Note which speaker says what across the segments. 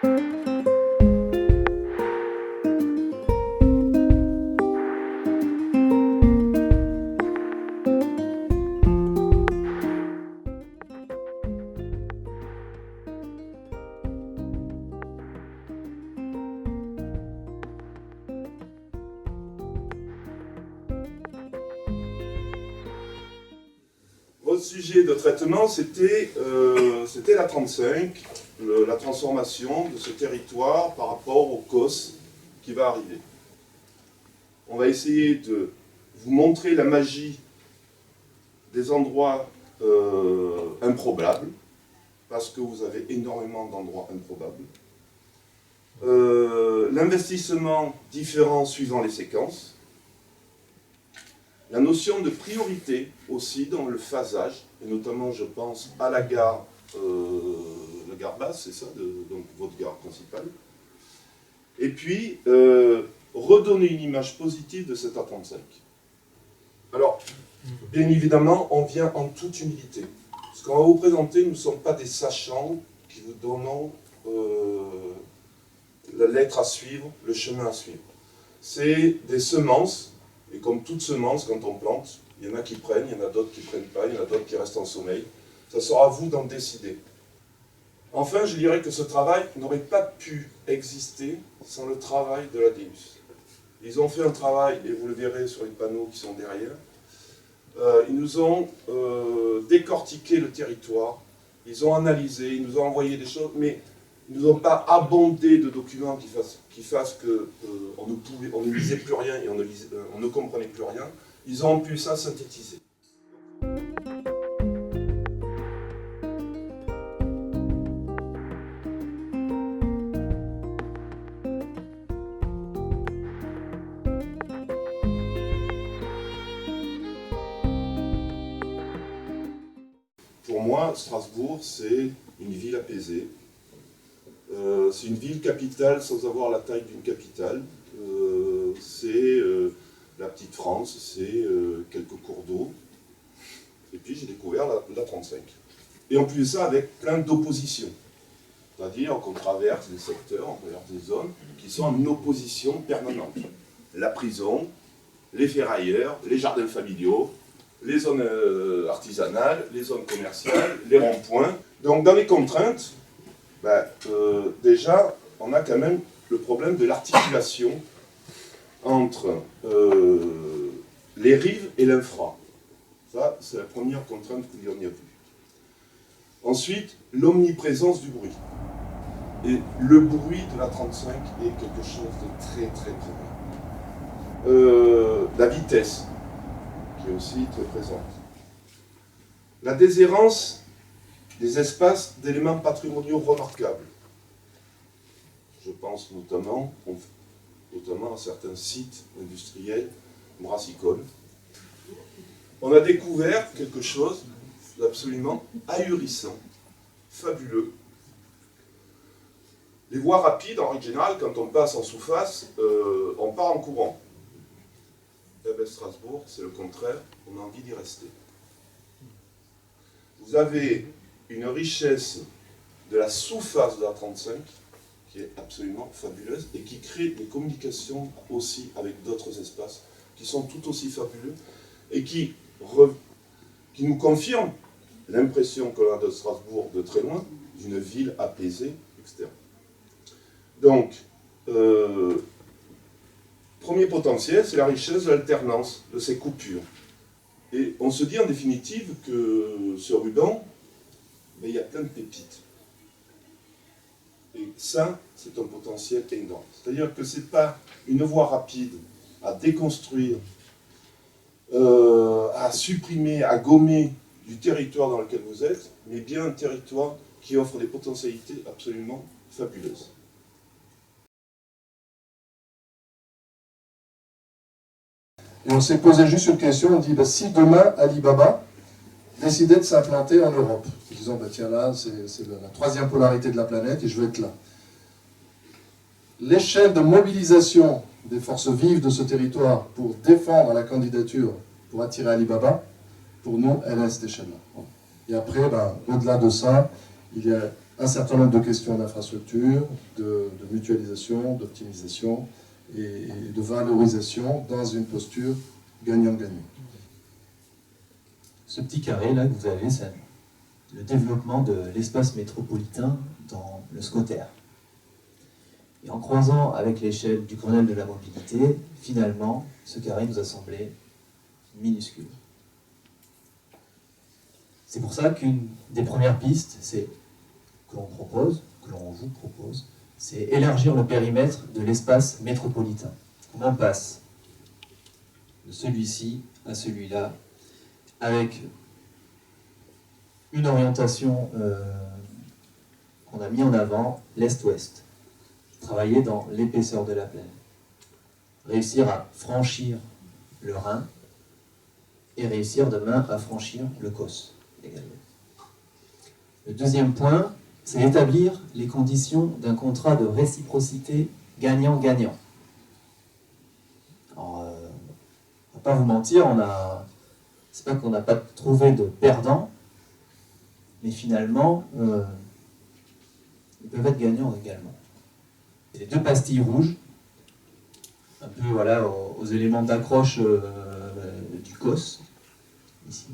Speaker 1: Votre sujet de traitement, c'était la 35, la transformation de ce territoire par rapport au COS qui va arriver. On va essayer de vous montrer la magie des endroits improbables, parce que vous avez énormément d'endroits improbables. L'investissement différent suivant les séquences. La notion de priorité aussi dans le phasage, et notamment je pense à la gare basse, c'est ça, donc votre gare principale. Et puis, redonner une image positive de cette A35. Alors, bien évidemment, on vient en toute humilité. Ce qu'on va vous présenter, nous ne sommes pas des sachants qui vous donnons la lettre à suivre, le chemin à suivre. C'est des semences. Et comme toute semence, quand on plante, il y en a qui prennent, il y en a d'autres qui ne prennent pas, il y en a d'autres qui restent en sommeil. Ça sera à vous d'en décider. Enfin, je dirais que ce travail n'aurait pas pu exister sans le travail de l'ADEUS. Ils ont fait un travail, et vous le verrez sur les panneaux qui sont derrière. Ils nous ont décortiqué le territoire, ils ont analysé, ils nous ont envoyé des choses, mais ils ne nous ont pas abondé de documents qui fassent qu'on ne lisait plus rien et on ne comprenait plus rien. Ils ont pu ça synthétiser. Pour moi, Strasbourg, c'est une ville apaisée. C'est une ville capitale sans avoir la taille d'une capitale. C'est la petite France, c'est quelques cours d'eau. Et puis j'ai découvert la 35. Et en plus de ça, avec plein d'oppositions. C'est-à-dire qu'on traverse des secteurs, on traverse des zones qui sont en opposition permanente. La prison, les ferrailleurs, les jardins familiaux, les zones artisanales, les zones commerciales, les ronds-points. Donc dans les contraintes, déjà, on a quand même le problème de l'articulation entre les rives et l'infra. Ça, c'est la première contrainte que l'on y a vue. Ensuite, l'omniprésence du bruit. Et le bruit de la 35 est quelque chose de très très présent. La vitesse, qui est aussi très présente. La déshérence des espaces d'éléments patrimoniaux remarquables. Je pense notamment à certains sites industriels brassicoles. On a découvert quelque chose d'absolument ahurissant, fabuleux. Les voies rapides, en règle générale, quand on passe en sous-face, on part en courant. Eh bien, Strasbourg, c'est le contraire, on a envie d'y rester. Vous avez une richesse de la sous-face de la 35 qui est absolument fabuleuse et qui crée des communications aussi avec d'autres espaces qui sont tout aussi fabuleux et qui nous confirment l'impression que l'on a de Strasbourg de très loin, d'une ville apaisée, etc. Donc, premier potentiel, c'est la richesse de l'alternance de ces coupures. Et on se dit en définitive que ce ruban, il y a plein de pépites. Et ça, c'est un potentiel énorme. C'est-à-dire que ce n'est pas une voie rapide à déconstruire, à supprimer, à gommer du territoire dans lequel vous êtes, mais bien un territoire qui offre des potentialités absolument fabuleuses.
Speaker 2: Et on s'est posé juste une question, on dit, si demain Alibaba décidait de s'implanter en Europe, en disant, tiens là, c'est la troisième polarité de la planète et je veux être là. L'échelle de mobilisation des forces vives de ce territoire pour défendre la candidature, pour attirer Alibaba, pour nous, elle est à cette échelle-là. Et après, au-delà de ça, il y a un certain nombre de questions d'infrastructure, de mutualisation, d'optimisation et de valorisation dans une posture gagnant-gagnant.
Speaker 3: Ce petit carré là que vous avez, c'est le développement de l'espace métropolitain dans le SCOTER. Et en croisant avec l'échelle du Grenelle de la mobilité, finalement, ce carré nous a semblé minuscule. C'est pour ça qu'une des premières pistes que l'on vous propose, c'est élargir le périmètre de l'espace métropolitain. On passe de celui-ci à celui-là, avec une orientation qu'on a mis en avant, l'Est-Ouest. Travailler dans l'épaisseur de la plaine. Réussir à franchir le Rhin et réussir demain à franchir le Causse également. Le deuxième point, c'est établir les conditions d'un contrat de réciprocité gagnant-gagnant. Alors, on ne va pas vous mentir, c'est pas qu'on n'a pas trouvé de perdants, mais finalement, ils peuvent être gagnants également. Les deux pastilles rouges, un peu voilà, aux éléments d'accroche du COS, ici,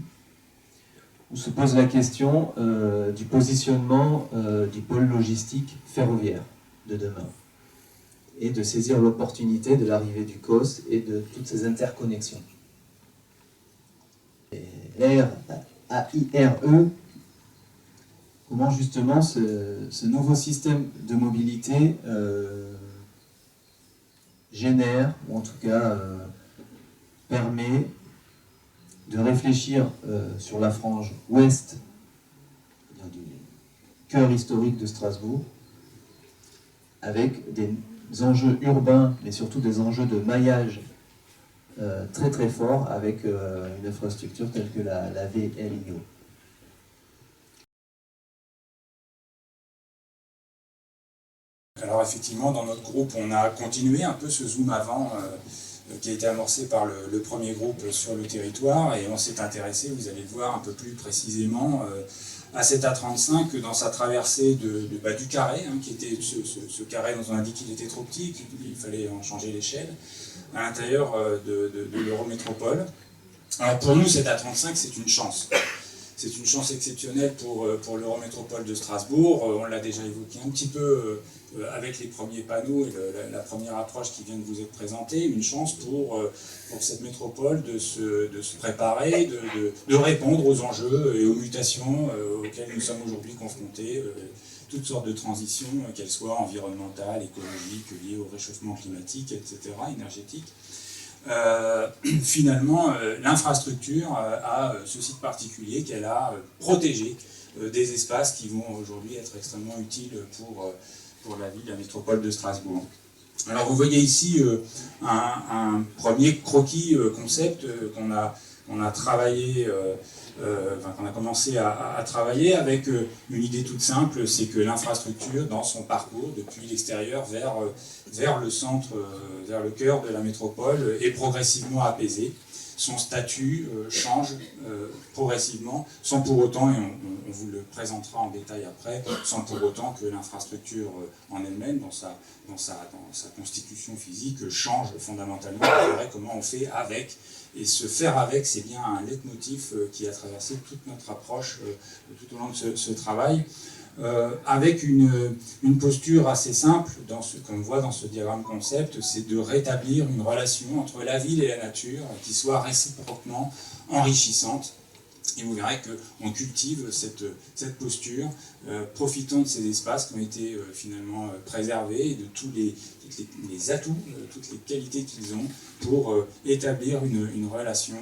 Speaker 3: où se pose la question du positionnement du pôle logistique ferroviaire de demain, et de saisir l'opportunité de l'arrivée du COS et de toutes ces interconnexions. AIRE, comment justement ce nouveau système de mobilité génère, ou en tout cas permet de réfléchir sur la frange ouest du cœur historique de Strasbourg, avec des enjeux urbains, mais surtout des enjeux de maillage très très forts, avec une infrastructure telle que la VLIO.
Speaker 4: Alors effectivement, dans notre groupe, on a continué un peu ce zoom avant qui a été amorcé par le premier groupe sur le territoire, et on s'est intéressé, vous allez le voir un peu plus précisément, à cet A35 dans sa traversée du carré, hein, qui était ce carré dont on a dit qu'il était trop petit, qu'il fallait en changer l'échelle, à l'intérieur de l'Eurométropole. Alors pour nous, cet A35, c'est une chance. C'est une chance exceptionnelle pour l'Eurométropole de Strasbourg. On l'a déjà évoqué un petit peu avec les premiers panneaux et la première approche qui vient de vous être présentée. Une chance pour cette métropole de se préparer, de répondre aux enjeux et aux mutations auxquelles nous sommes aujourd'hui confrontés. Toutes sortes de transitions, qu'elles soient environnementales, écologiques, liées au réchauffement climatique, etc., énergétique. Finalement, l'infrastructure a ceci de particulier qu'elle a protégé des espaces qui vont aujourd'hui être extrêmement utiles pour la ville, la métropole de Strasbourg. Alors vous voyez ici un premier croquis concept qu'on a travaillé, qu'on a commencé à travailler avec une idée toute simple, c'est que l'infrastructure, dans son parcours depuis l'extérieur vers le centre, vers le cœur de la métropole, est progressivement apaisée. Son statut change progressivement, sans pour autant, et on vous le présentera en détail après, sans pour autant que l'infrastructure en elle-même, dans sa constitution physique, change fondamentalement. On verrait comment on fait avec. Et se faire avec, c'est bien un leitmotiv qui a traversé toute notre approche tout au long de ce travail, avec une posture assez simple, qu'on voit dans ce diagramme concept, c'est de rétablir une relation entre la ville et la nature qui soit réciproquement enrichissante. Et vous verrez qu'on cultive cette posture, profitant de ces espaces qui ont été finalement préservés et de tous les atouts, toutes les qualités qu'ils ont pour établir une relation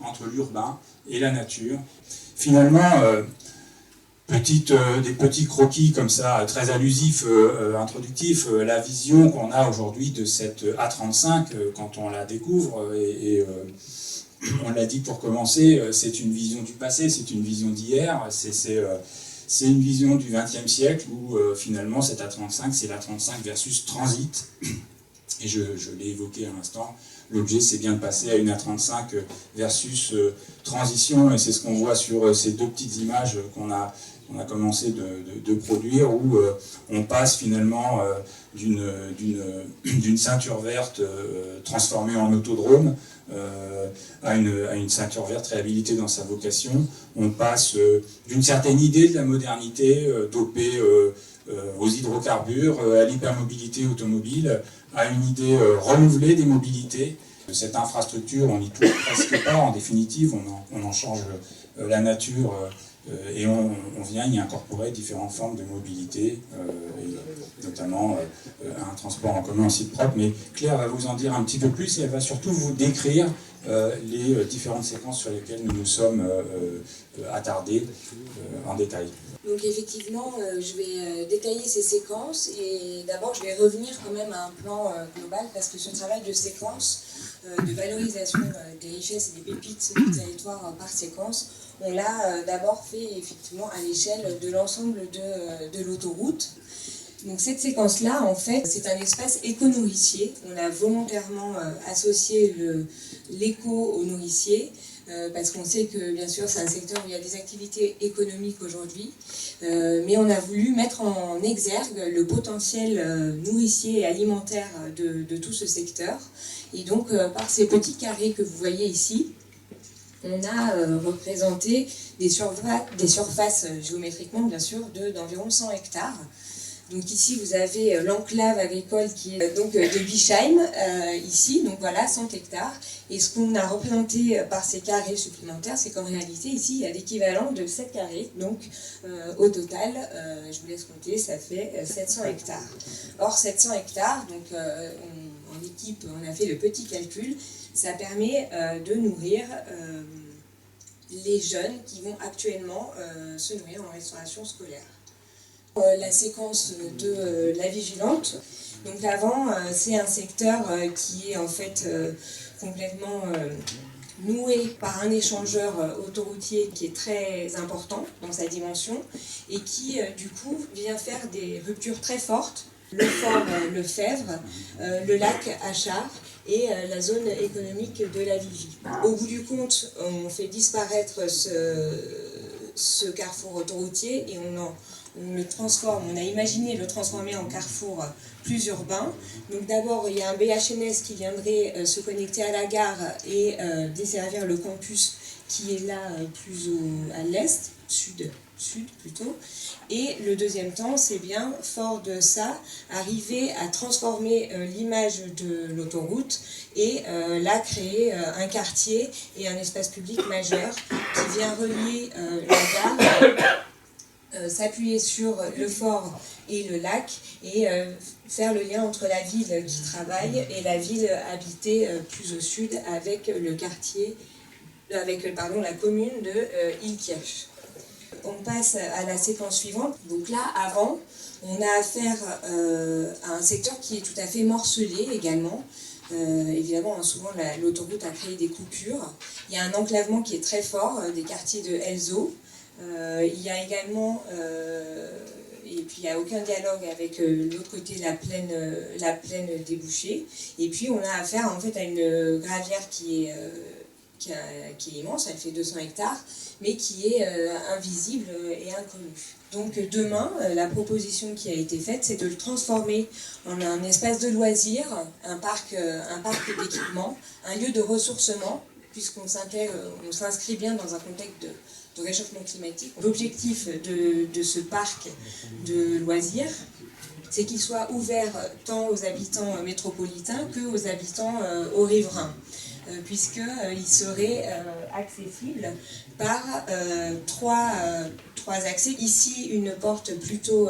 Speaker 4: entre l'urbain et la nature. Finalement, des petits croquis comme ça, très allusifs, introductifs, la vision qu'on a aujourd'hui de cette A35 quand on la découvre, on l'a dit pour commencer, c'est une vision du passé, c'est une vision d'hier, c'est une vision du XXe siècle où finalement cette A35, c'est l'A35 versus transit. Et je l'ai évoqué à l'instant, l'objet c'est bien de passer à une A35 versus transition, et c'est ce qu'on voit sur ces deux petites images qu'on a commencé de produire, où on passe finalement d'une ceinture verte transformée en autodrome à une ceinture verte réhabilitée dans sa vocation. On passe d'une certaine idée de la modernité dopée aux hydrocarbures, à l'hypermobilité automobile, à une idée renouvelée des mobilités. Cette infrastructure, on n'y touche presque pas, en définitive, on en change la nature et on vient y incorporer différentes formes de mobilité, et notamment un transport en commun en site propre. Mais Claire va vous en dire un petit peu plus et elle va surtout vous décrire les différentes séquences sur lesquelles nous nous sommes attardés en détail.
Speaker 5: Donc effectivement, je vais détailler ces séquences et d'abord je vais revenir quand même à un plan global, parce que ce travail de séquence, de valorisation des richesses et des pépites du territoire par séquence, on l'a d'abord fait effectivement à l'échelle de l'ensemble de l'autoroute. Donc cette séquence-là, en fait, c'est un espace éco-nourricier. On a volontairement associé l'éco au nourricier, parce qu'on sait que bien sûr c'est un secteur où il y a des activités économiques aujourd'hui, mais on a voulu mettre en exergue le potentiel nourricier et alimentaire de tout ce secteur. Et donc par ces petits carrés que vous voyez ici, on a représenté des surfaces géométriquement bien sûr d'environ 100 hectares. Donc ici vous avez l'enclave agricole qui est donc de Bischheim, ici, donc voilà 100 hectares. Et ce qu'on a représenté par ces carrés supplémentaires, c'est qu'en réalité ici il y a l'équivalent de 7 carrés. Donc au total, je vous laisse compter, ça fait 700 hectares. Or 700 hectares, donc en équipe on a fait le petit calcul, ça permet de nourrir les jeunes qui vont actuellement se nourrir en restauration scolaire. La séquence de la vigilante. Donc l'avant, c'est un secteur qui est en fait complètement noué par un échangeur autoroutier qui est très important dans sa dimension et qui du coup vient faire des ruptures très fortes. Le fort Lefebvre, le lac Achard et la zone économique de la Vigie. Au bout du compte, on fait disparaître ce carrefour autoroutier et on le transforme, on a imaginé le transformer en carrefour plus urbain. Donc d'abord, il y a un BHNS qui viendrait se connecter à la gare et desservir le campus qui est là plus à l'est, sud plutôt. Et le deuxième temps, c'est bien, fort de ça, arriver à transformer l'image de l'autoroute et là créer un quartier et un espace public majeur qui vient relier la gare, s'appuyer sur le fort et le lac et faire le lien entre la ville qui travaille et la ville habitée plus au sud avec le quartier, la commune de Illkirch. On passe à la séquence suivante. Donc là, avant, on a affaire à un secteur qui est tout à fait morcelé également. Évidemment, souvent l'autoroute a créé des coupures. Il y a un enclavement qui est très fort des quartiers de Elzo. Il y a également, et puis il n'y a aucun dialogue avec l'autre côté, la plaine débouchée. Et puis on a affaire en fait à une gravière qui est immense, elle fait 200 hectares, mais qui est invisible et inconnue. Donc demain, la proposition qui a été faite, c'est de le transformer en un espace de loisirs, un parc d'équipement, un lieu de ressourcement, puisqu'on s'inscrit bien dans un contexte de réchauffement climatique. L'objectif de ce parc de loisirs, c'est qu'il soit ouvert tant aux habitants métropolitains qu'aux habitants aux riverains, puisqu'il serait accessible par trois accès. Ici, une porte plutôt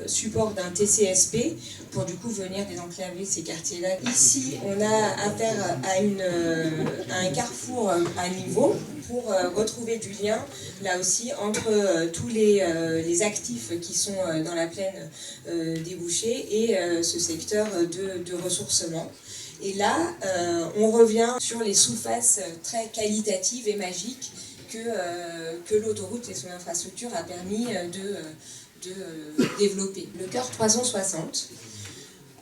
Speaker 5: support d'un TCSP pour du coup venir désenclaver ces quartiers-là. Ici, on a affaire à un carrefour à niveau pour retrouver du lien, là aussi, entre tous les actifs qui sont dans la plaine débouchée et ce secteur de ressourcement. Et là, on revient sur les sous-faces très qualitatives et magiques que l'autoroute et son infrastructure a permis de développer. Le cœur 360.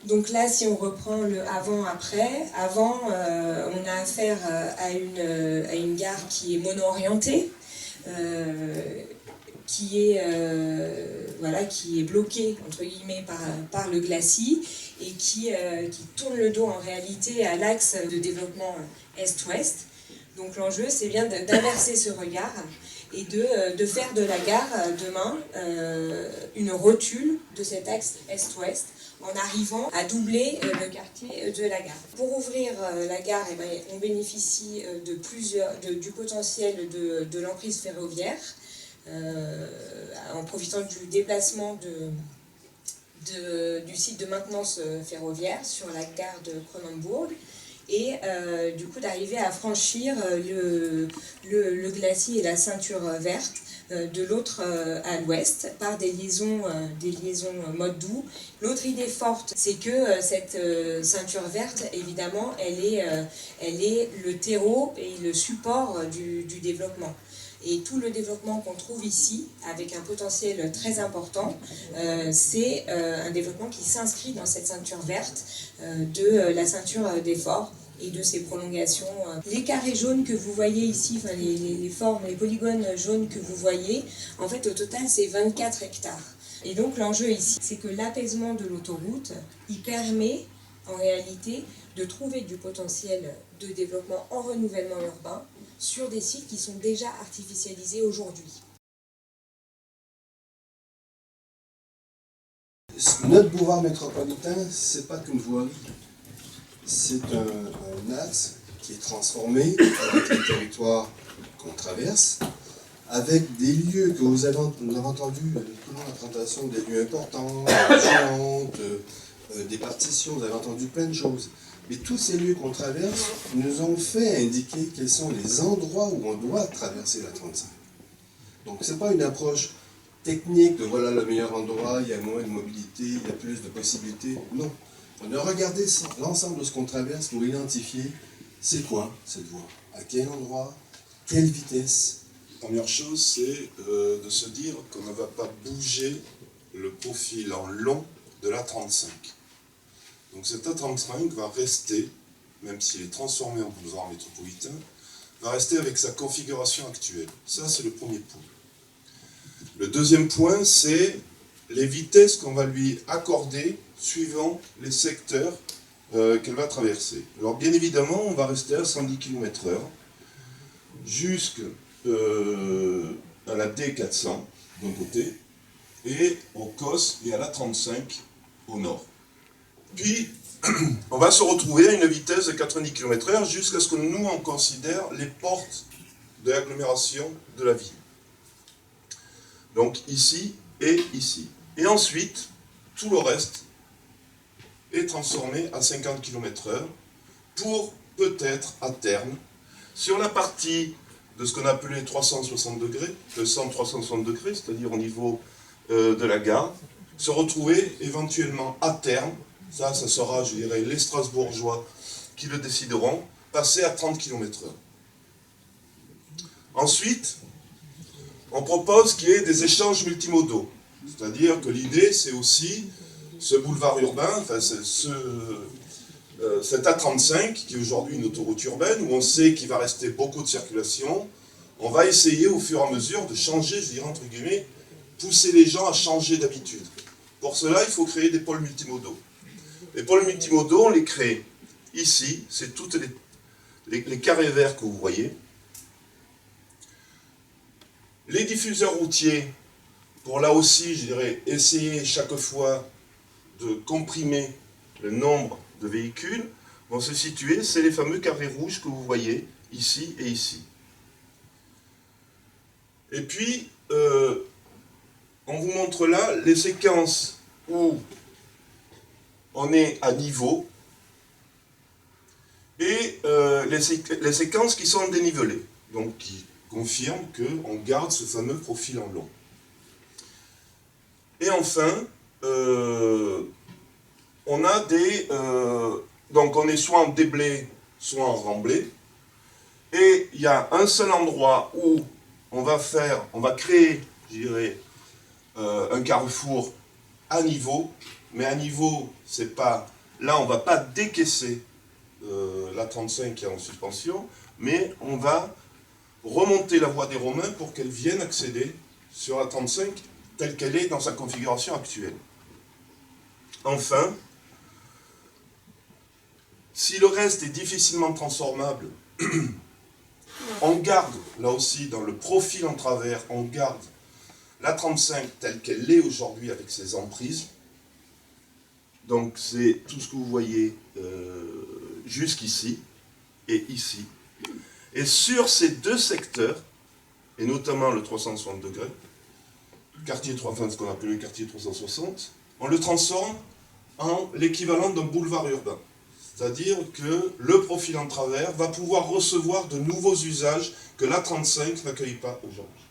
Speaker 5: Donc là, si on reprend le avant-après, avant, on a affaire à une gare qui est mono-orientée, qui est bloquée, entre guillemets, par le glacis, et qui tourne le dos en réalité à l'axe de développement est-ouest. Donc l'enjeu, c'est bien d'inverser ce regard et de faire de la gare demain une rotule de cet axe est-ouest, en arrivant à doubler le quartier de la gare. Pour ouvrir la gare, on bénéficie du potentiel de l'emprise ferroviaire, en profitant du déplacement du site de maintenance ferroviaire sur la gare de Cronenbourg, et du coup d'arriver à franchir le glacis et la ceinture verte de l'autre à l'ouest par des liaisons mode doux. L'autre idée forte, c'est que cette ceinture verte, évidemment, elle est le terreau et le support du développement. Et tout le développement qu'on trouve ici, avec un potentiel très important, c'est un développement qui s'inscrit dans cette ceinture verte de la ceinture d'effort et de ses prolongations. Les carrés jaunes que vous voyez ici, enfin les formes, les polygones jaunes que vous voyez, en fait au total c'est 24 hectares. Et donc l'enjeu ici, c'est que l'apaisement de l'autoroute, il permet en réalité de trouver du potentiel de développement en renouvellement urbain sur des sites qui sont déjà artificialisés aujourd'hui.
Speaker 6: Notre boulevard métropolitain, c'est pas qu'une voirie. C'est un axe qui est transformé avec les territoires qu'on traverse, avec des lieux que vous avez entendu tout le long de la présentation, des lieux importants, des géantes, des partitions, vous avez entendu plein de choses. Mais tous ces lieux qu'on traverse nous ont fait indiquer quels sont les endroits où on doit traverser la 35. Donc ce n'est pas une approche technique de voilà le meilleur endroit, il y a moins de mobilité, il y a plus de possibilités. Non. On a regardé l'ensemble de ce qu'on traverse pour identifier c'est quoi cette voie, à quel endroit, quelle vitesse.
Speaker 1: La première chose, c'est de se dire qu'on ne va pas bouger le profil en long de l'A35. Donc cet A35 va rester, même s'il est transformé en boulevard métropolitain, va rester avec sa configuration actuelle. Ça, c'est le premier point. Le deuxième point, c'est les vitesses qu'on va lui accorder suivant les secteurs qu'elle va traverser. Alors bien évidemment, on va rester à 110 km/h jusqu'à la D400 d'un côté et au COS et à la 35 au nord. Puis, on va se retrouver à une vitesse de 90 km/h jusqu'à ce que nous, on considère les portes de l'agglomération de la ville. Donc ici et ici. Et ensuite, tout le reste est transformé à 50 km/h pour peut-être à terme, sur la partie de ce qu'on appelait 360 degrés, le centre 360 degrés, c'est-à-dire au niveau de la gare, se retrouver éventuellement à terme, ça sera, je dirais, les Strasbourgeois qui le décideront, passer à 30 km/h. Ensuite, on propose qu'il y ait des échanges multimodaux. C'est-à-dire que l'idée, c'est aussi ce boulevard urbain, enfin cet A35, qui est aujourd'hui une autoroute urbaine, où on sait qu'il va rester beaucoup de circulation, on va essayer au fur et à mesure de changer, je dirais entre guillemets, pousser les gens à changer d'habitude. Pour cela, il faut créer des pôles multimodaux. Les pôles multimodaux, on les crée ici, c'est toutes les carrés verts que vous voyez. Les diffuseurs routiers, pour là aussi, je dirais, essayer chaque fois de comprimer le nombre de véhicules, vont se situer, c'est les fameux carrés rouges que vous voyez ici et ici. Et puis, on vous montre là les séquences où on est à niveau et les séquences qui sont dénivelées, donc qui confirment qu'on garde ce fameux profil en long. Et enfin, on a donc on est soit en déblai, soit en remblai, et il y a un seul endroit où on va créer, je dirais, un carrefour à niveau, mais à niveau, c'est pas Là, on ne va pas décaisser la 35 qui est en suspension, mais on va remonter la voie des Romains pour qu'elle vienne accéder sur la 35 telle qu'elle est dans sa configuration actuelle. Enfin, si le reste est difficilement transformable, on garde, là aussi, dans le profil en travers, on garde la 35 telle qu'elle est aujourd'hui avec ses emprises. Donc c'est tout ce que vous voyez jusqu'ici et ici. Et sur ces deux secteurs, et notamment le 360 degrés, quartier 3, enfin ce qu'on appelle le quartier 360, on le transforme en l'équivalent d'un boulevard urbain. C'est-à-dire que le profil en travers va pouvoir recevoir de nouveaux usages que la 35 n'accueille pas aujourd'hui.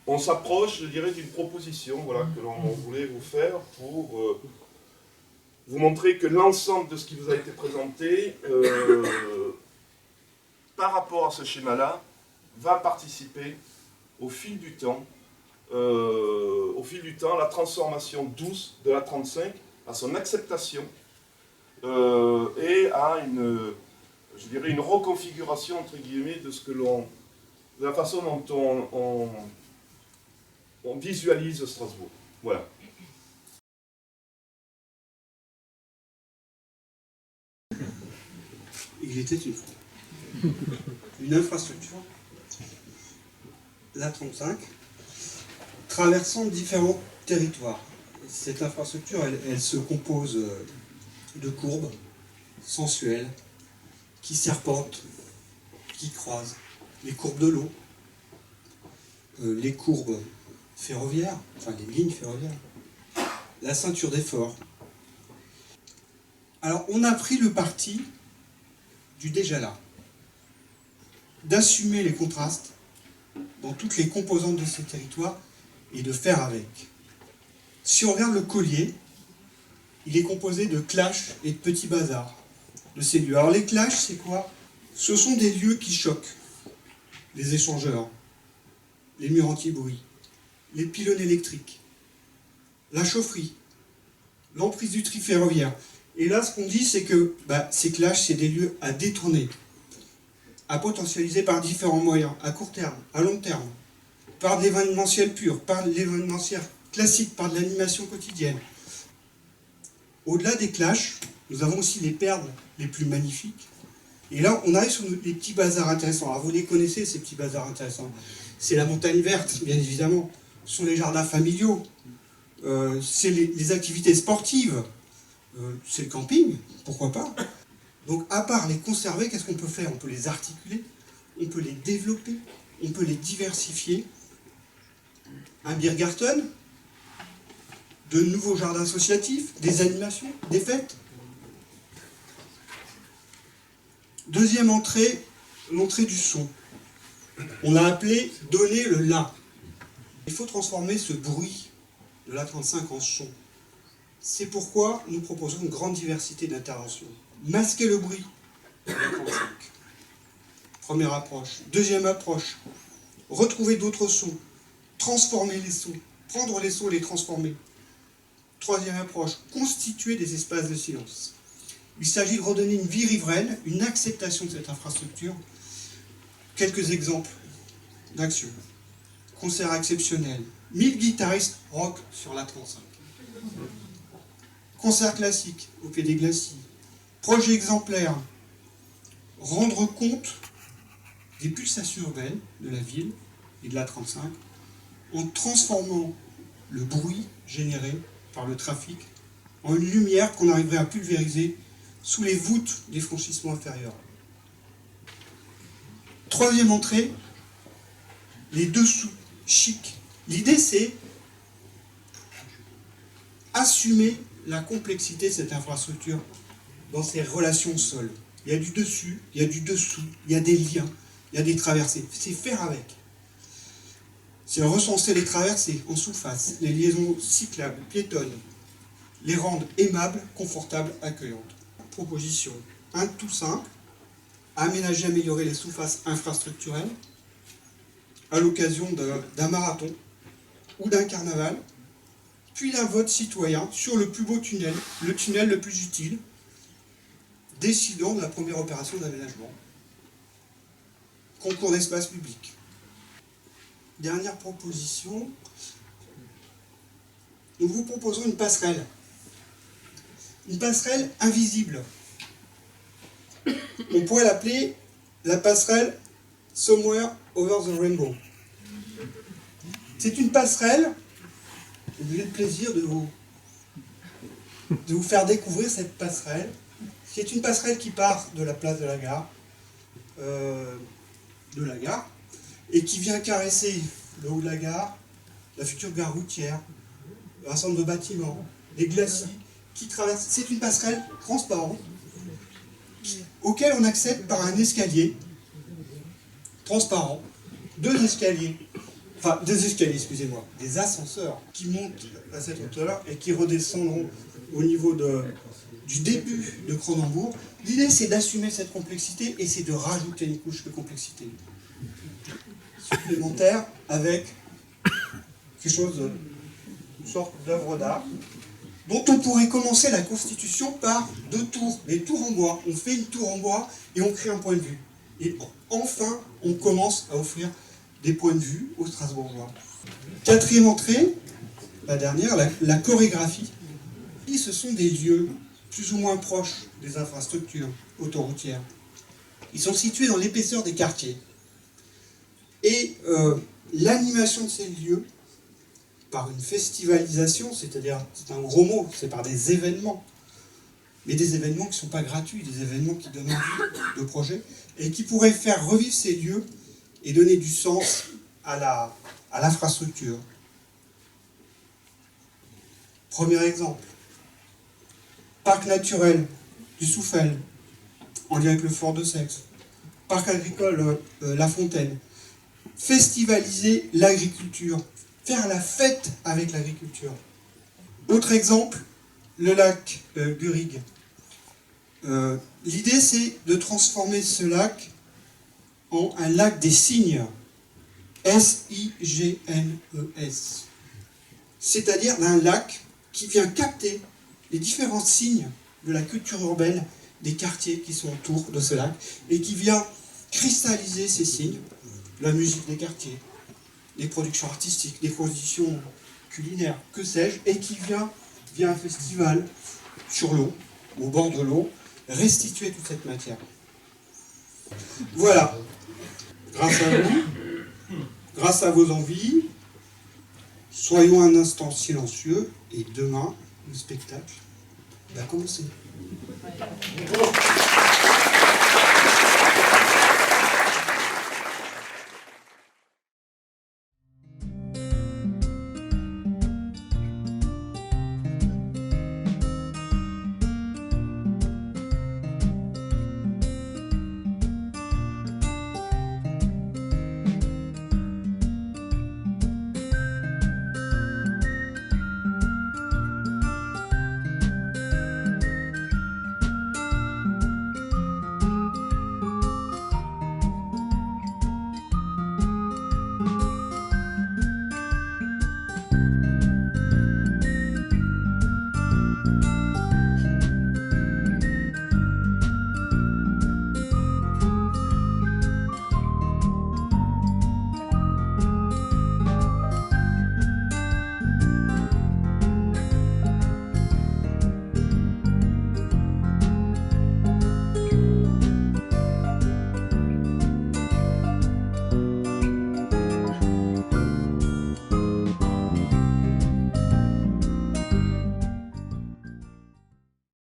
Speaker 1: On s'approche, je dirais, d'une proposition voilà, que l'on voulait vous faire pour vous montrer que l'ensemble de ce qui vous a été présenté, par rapport à ce schéma-là, va participer au fil du temps, la transformation douce de la 35 à son acceptation et à je dirais, une reconfiguration, entre guillemets, de la façon dont on visualise Strasbourg. Voilà.
Speaker 7: Il était une fois une infrastructure, la 35, traversant différents territoires. Cette infrastructure, elle se compose de courbes sensuelles qui serpentent, qui croisent, les courbes de l'eau, les courbes ferroviaires, enfin les lignes ferroviaires, la ceinture des forts. Alors on a pris le parti du déjà là, d'assumer les contrastes dans toutes les composantes de ce territoire et de faire avec. Si on regarde le collier, il est composé de clashs et de petits bazars de ces lieux. Alors les clashs, c'est quoi? Ce sont des lieux qui choquent. Les échangeurs, les murs anti-bruit, les pylônes électriques, la chaufferie, l'emprise du tri ferroviaire. Et là, ce qu'on dit, c'est que ces clashs, c'est des lieux à détourner, à potentialiser par différents moyens, à court terme, à long terme, par de l'événementiel pur, par de l'événementiel classique, par de l'animation quotidienne. Au-delà des clashs, nous avons aussi les perles les plus magnifiques. Et là, on arrive sur les petits bazars intéressants. Alors, vous les connaissez, ces petits bazars intéressants. C'est la montagne verte, bien évidemment. Ce sont les jardins familiaux. C'est les activités sportives. C'est le camping, pourquoi pas. Donc, à part les conserver, qu'est-ce qu'on peut faire? On peut les articuler, on peut les développer, on peut les diversifier. Un Biergarten, de nouveaux jardins associatifs, des animations, des fêtes. Deuxième entrée, l'entrée du son. On l'a appelé « donner le là ». Il faut transformer ce bruit de l'A35 en son. C'est pourquoi nous proposons une grande diversité d'interventions. Masquer le bruit de l'A35. Première approche. Deuxième approche, retrouver d'autres sons. Transformer les sons. Prendre les sons et les transformer. Troisième approche, constituer des espaces de silence. Il s'agit de redonner une vie riveraine, une acceptation de cette infrastructure. Quelques exemples d'action. Concert exceptionnel. 1000 guitaristes rock sur l'A35. Concert classique au Pied des Glacis. Projet exemplaire. Rendre compte des pulsations urbaines de la ville et de l'A35 en transformant le bruit généré par le trafic en une lumière qu'on arriverait à pulvériser sous les voûtes des franchissements inférieurs. Troisième entrée, les dessous, chic. L'idée, c'est assumer la complexité de cette infrastructure dans ses relations au sol. Il y a du dessus, il y a du dessous, il y a des liens, il y a des traversées. C'est faire avec. C'est recenser les traversées en sous-face, les liaisons cyclables, piétonnes, les rendre aimables, confortables, accueillantes. Proposition. Un tout simple, aménager, améliorer les sous-faces infrastructurelles à l'occasion d'un marathon ou d'un carnaval, puis d'un vote citoyen sur le plus beau tunnel, le tunnel le plus utile, décidant de la première opération d'aménagement. Concours d'espace public. Dernière proposition, nous vous proposons une passerelle. Une passerelle invisible. On pourrait l'appeler la passerelle Somewhere Over the Rainbow. C'est une passerelle, j'ai le plaisir de vous faire découvrir cette passerelle. C'est une passerelle qui part de la place de la gare, et qui vient caresser le haut de la gare, la future gare routière, un centre de bâtiments, des glacis qui traversent. C'est une passerelle transparente auquel on accède par un escalier transparent, des ascenseurs qui montent à cette hauteur et qui redescendront au niveau du début de Cronenbourg. L'idée, c'est d'assumer cette complexité et c'est de rajouter une couche de complexité supplémentaire avec quelque chose, une sorte d'œuvre d'art, dont on pourrait commencer la constitution par 2 tours, des tours en bois. On fait une tour en bois et on crée un point de vue. Et enfin, on commence à offrir des points de vue aux Strasbourgeois. 4e entrée, la dernière, la chorégraphie. Ce sont des lieux plus ou moins proches des infrastructures autoroutières. Ils sont situés dans l'épaisseur des quartiers. Et l'animation de ces lieux, par une festivalisation, c'est-à-dire, c'est un gros mot, c'est par des événements, mais des événements qui ne sont pas gratuits, des événements qui donnent envie de projets, et qui pourraient faire revivre ces lieux et donner du sens à l'infrastructure. Premier exemple, parc naturel du Souffel, en lien avec le fort de Sex, parc agricole La Fontaine, festivaliser l'agriculture, faire la fête avec l'agriculture. Autre exemple, le lac Gurig. L'idée, c'est de transformer ce lac en un lac des cygnes, S-I-G-N-E-S. C'est-à-dire un lac qui vient capter les différents signes de la culture urbaine des quartiers qui sont autour de ce lac et qui vient cristalliser ces signes, la musique des quartiers, les productions artistiques, les productions culinaires, que sais-je, et qui vient via un festival sur l'eau, au bord de l'eau, restituer toute cette matière. Voilà. Grâce à vous, grâce à vos envies, soyons un instant silencieux et demain, le spectacle va commencer.